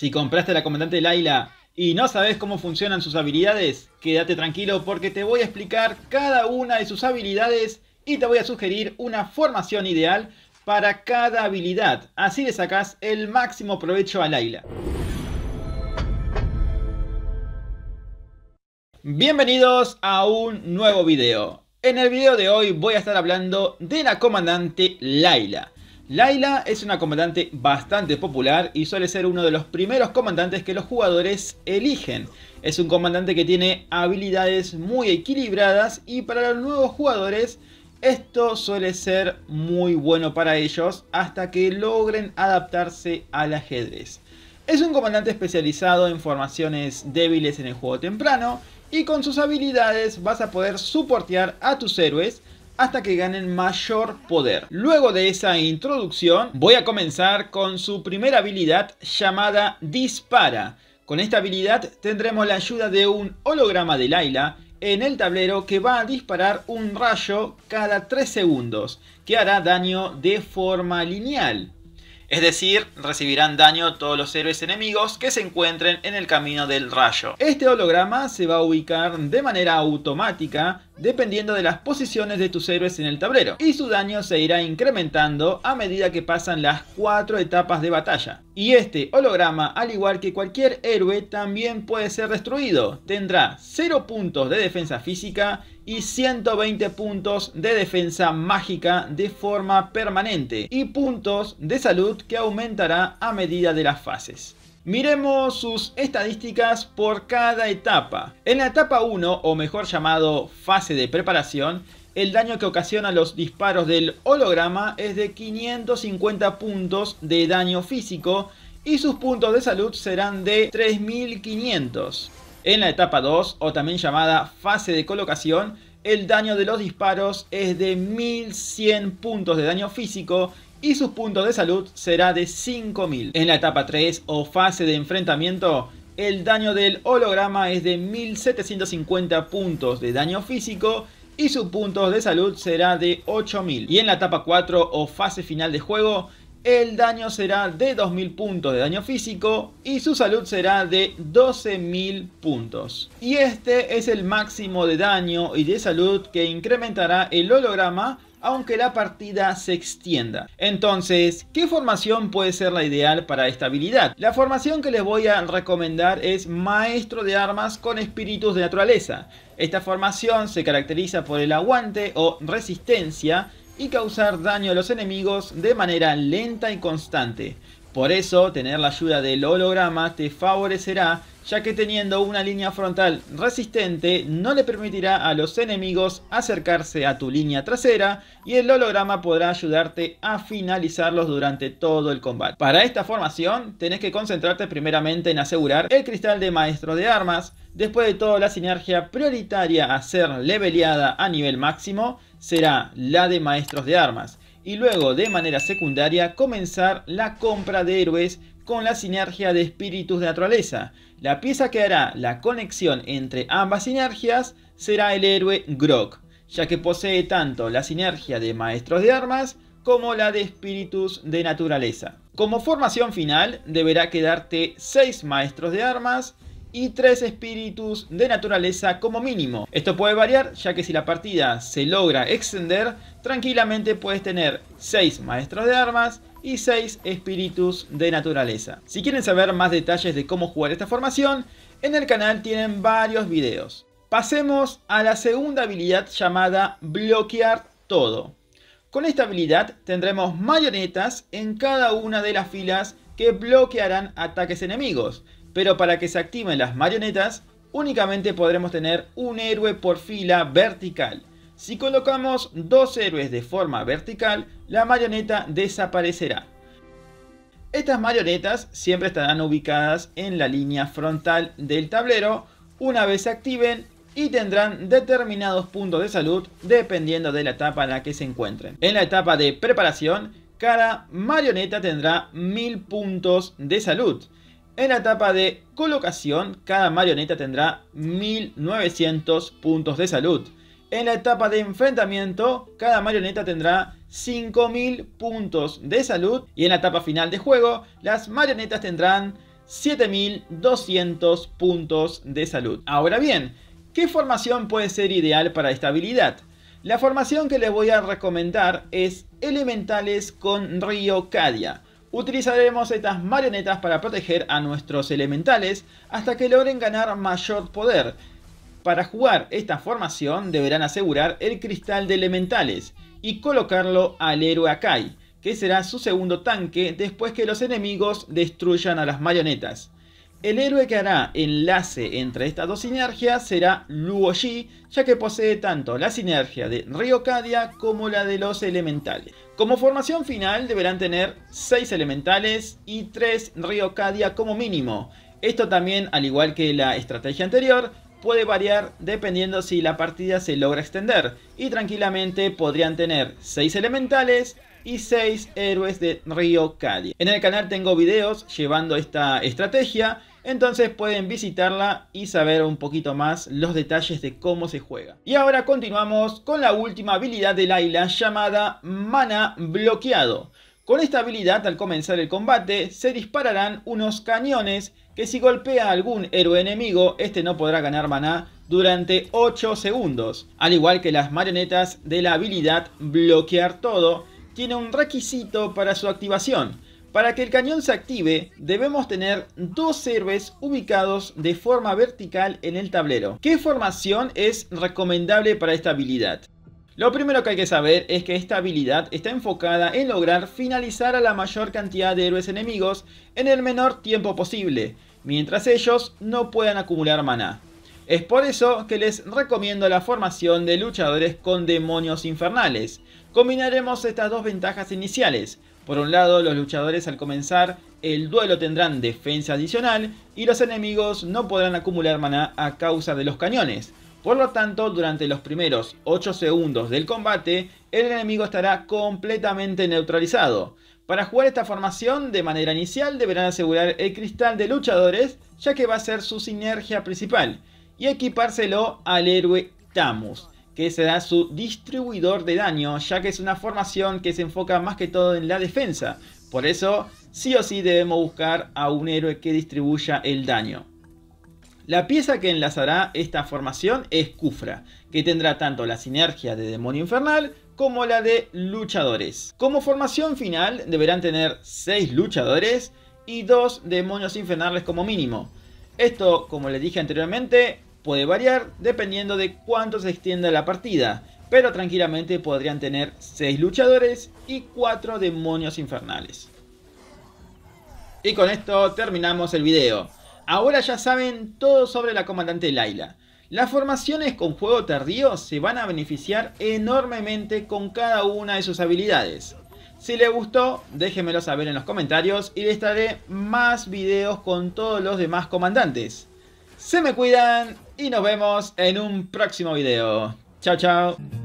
Si compraste la comandante Layla y no sabes cómo funcionan sus habilidades, quédate tranquilo porque te voy a explicar cada una de sus habilidades y te voy a sugerir una formación ideal para cada habilidad. Así le sacas el máximo provecho a Layla. Bienvenidos a un nuevo video. En el video de hoy voy a estar hablando de la comandante Layla. Layla es una comandante bastante popular y suele ser uno de los primeros comandantes que los jugadores eligen. Es un comandante que tiene habilidades muy equilibradas y para los nuevos jugadores esto suele ser muy bueno para ellos hasta que logren adaptarse al ajedrez. Es un comandante especializado en formaciones débiles en el juego temprano y con sus habilidades vas a poder soportear a tus héroes hasta que ganen mayor poder. Luego de esa introducción voy a comenzar con su primera habilidad llamada Dispara. Con esta habilidad tendremos la ayuda de un holograma de Layla en el tablero que va a disparar un rayo cada 3 segundos que hará daño de forma lineal. Es decir, recibirán daño todos los héroes enemigos que se encuentren en el camino del rayo. Este holograma se va a ubicar de manera automática dependiendo de las posiciones de tus héroes en el tablero. Y su daño se irá incrementando a medida que pasan las 4 etapas de batalla. Y este holograma, al igual que cualquier héroe, también puede ser destruido. Tendrá 0 puntos de defensa física y 120 puntos de defensa mágica de forma permanente y puntos de salud que aumentará a medida de las fases. Miremos sus estadísticas por cada etapa. En la etapa 1, o mejor llamado fase de preparación, el daño que ocasiona los disparos del holograma es de 550 puntos de daño físico y sus puntos de salud serán de 3500. En la etapa 2, o también llamada fase de colocación, el daño de los disparos es de 1100 puntos de daño físico y sus puntos de salud será de 5000. En la etapa 3, o fase de enfrentamiento, el daño del holograma es de 1750 puntos de daño físico y sus puntos de salud será de 8000. Y en la etapa 4, o fase final de juego, el daño será de 2000 puntos de daño físico y su salud será de 12000 puntos. Y este es el máximo de daño y de salud que incrementará el holograma aunque la partida se extienda. Entonces, ¿qué formación puede ser la ideal para esta habilidad? La formación que les voy a recomendar es Maestro de Armas con Espíritus de Naturaleza. Esta formación se caracteriza por el aguante o resistencia y causar daño a los enemigos de manera lenta y constante. Por eso, tener la ayuda del holograma te favorecerá, ya que teniendo una línea frontal resistente no le permitirá a los enemigos acercarse a tu línea trasera y el holograma podrá ayudarte a finalizarlos durante todo el combate. Para esta formación tenés que concentrarte primeramente en asegurar el cristal de Maestro de Armas. Después de todo, la sinergia prioritaria a ser leveleada a nivel máximo será la de Maestros de Armas. Y luego, de manera secundaria, comenzar la compra de héroes con la sinergia de Espíritus de Naturaleza. La pieza que hará la conexión entre ambas sinergias será el héroe Grog, ya que posee tanto la sinergia de Maestros de Armas como la de Espíritus de Naturaleza. Como formación final, deberá quedarte 6 Maestros de Armas y 3 espíritus de naturaleza como mínimo. Esto puede variar, ya que si la partida se logra extender, tranquilamente puedes tener 6 maestros de armas y 6 espíritus de naturaleza. Si quieren saber más detalles de cómo jugar esta formación, en el canal tienen varios videos. Pasemos a la segunda habilidad llamada Bloquear Todo. Con esta habilidad tendremos marionetas en cada una de las filas que bloquearán ataques enemigos. Pero para que se activen las marionetas, únicamente podremos tener un héroe por fila vertical. Si colocamos 2 héroes de forma vertical, la marioneta desaparecerá. Estas marionetas siempre estarán ubicadas en la línea frontal del tablero una vez se activen y tendrán determinados puntos de salud dependiendo de la etapa en la que se encuentren. En la etapa de preparación, cada marioneta tendrá 1000 puntos de salud. En la etapa de colocación, cada marioneta tendrá 1900 puntos de salud. En la etapa de enfrentamiento, cada marioneta tendrá 5000 puntos de salud. Y en la etapa final de juego, las marionetas tendrán 7200 puntos de salud. Ahora bien, ¿qué formación puede ser ideal para esta habilidad? La formación que les voy a recomendar es elementales con Ryokadia. Utilizaremos estas marionetas para proteger a nuestros elementales hasta que logren ganar mayor poder. Para jugar esta formación deberán asegurar el cristal de elementales y colocarlo al héroe Akai, que será su segundo tanque después que los enemigos destruyan a las marionetas. El héroe que hará enlace entre estas dos sinergias será Luoji, ya que posee tanto la sinergia de Ryokadia como la de los elementales. Como formación final deberán tener 6 elementales y 3 Ryokadia como mínimo. Esto también, al igual que la estrategia anterior, puede variar dependiendo si la partida se logra extender, y tranquilamente podrían tener 6 elementales y 6 héroes de Ryokadia. En el canal tengo videos llevando esta estrategia, entonces pueden visitarla y saber un poquito más los detalles de cómo se juega. Y ahora continuamos con la última habilidad de Layla, llamada Mana Bloqueado. Con esta habilidad, al comenzar el combate, se dispararán unos cañones que si golpea a algún héroe enemigo, este no podrá ganar maná durante 8 segundos. Al igual que las marionetas de la habilidad Bloquear Todo, tiene un requisito para su activación. Para que el cañón se active, debemos tener 2 héroes ubicados de forma vertical en el tablero. ¿Qué formación es recomendable para esta habilidad? Lo primero que hay que saber es que esta habilidad está enfocada en lograr finalizar a la mayor cantidad de héroes enemigos en el menor tiempo posible, mientras ellos no puedan acumular maná. Es por eso que les recomiendo la formación de luchadores con demonios infernales. Combinaremos estas dos ventajas iniciales. Por un lado, los luchadores al comenzar el duelo tendrán defensa adicional y los enemigos no podrán acumular maná a causa de los cañones. Por lo tanto, durante los primeros 8 segundos del combate, el enemigo estará completamente neutralizado. Para jugar esta formación de manera inicial deberán asegurar el cristal de luchadores, ya que va a ser su sinergia principal, y equipárselo al héroe Tamus, que será su distribuidor de daño, ya que es una formación que se enfoca más que todo en la defensa. Por eso, sí o sí debemos buscar a un héroe que distribuya el daño. La pieza que enlazará esta formación es Kufra, que tendrá tanto la sinergia de demonio infernal como la de luchadores. Como formación final deberán tener 6 luchadores y 2 demonios infernales como mínimo. Esto, como les dije anteriormente, puede variar dependiendo de cuánto se extienda la partida, pero tranquilamente podrían tener 6 luchadores y 4 demonios infernales. Y con esto terminamos el video. Ahora ya saben todo sobre la comandante Layla. Las formaciones con juego tardío se van a beneficiar enormemente con cada una de sus habilidades. Si les gustó, déjenmelo saber en los comentarios y les traeré más videos con todos los demás comandantes. Se me cuidan y nos vemos en un próximo video. Chao, chao.